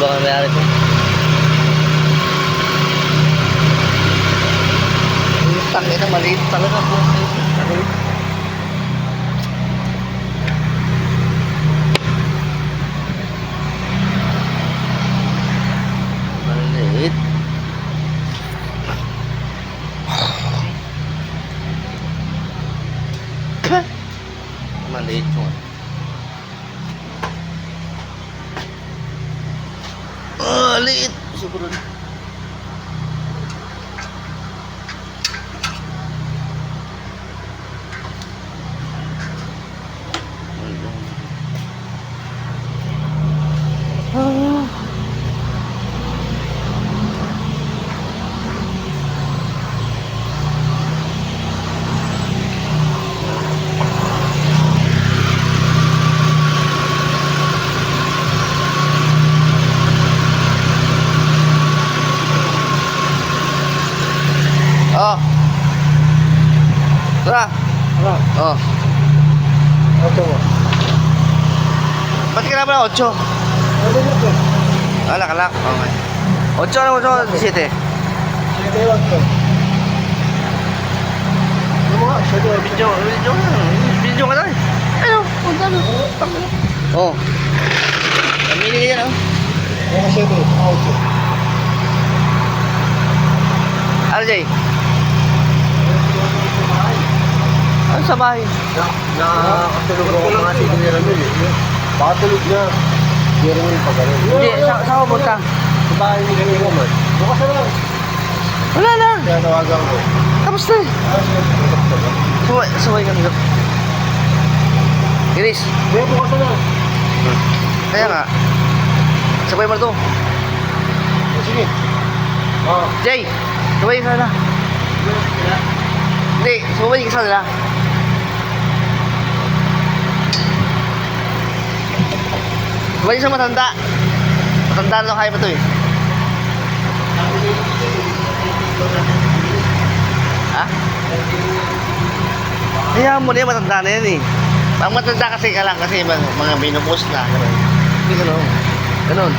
Mayabang ang mayari ko. Tangin na maliit talaga po. Maliit. Maliit mo. Maliit. Siguro na. Oh. Tara. Ano? Oh. Ito mo. Ba't ka naman 8? Ano ba ito? Kalak. Okay. 8 na 8, 17. Sige, wag ko. Ano mo nga? Sige, wag ko. Video ka na eh. Ayun, punta na. Oh. Pamili ka yan, oh. Mga sige, auto. RJ. Ano sa bahay? Nakatulog ako mga sige ni Ramil eh. Baka tulog na. Hindi rin yung pag-aral. Hindi, saan ka punta? Sa bahay ni Ramil naman. Bukas na lang. Wala lang. Kaya tawagan ko. Tapos na eh. Sige. Suway ka nito. Iris. Hindi, bukas na lang. Kaya nga. Sabay mo na to. Sige. Oo. Jay, sabay ka na. Hindi, sabay ka sa nila. Sabay sa matanda. Matanda na kaya pa to eh. Ha? Hayaan mo na yan, matanda na yan eh. Pag matanda kasi ka lang kasi mga binupos na. Ganun. Hindi ganun. Ganun.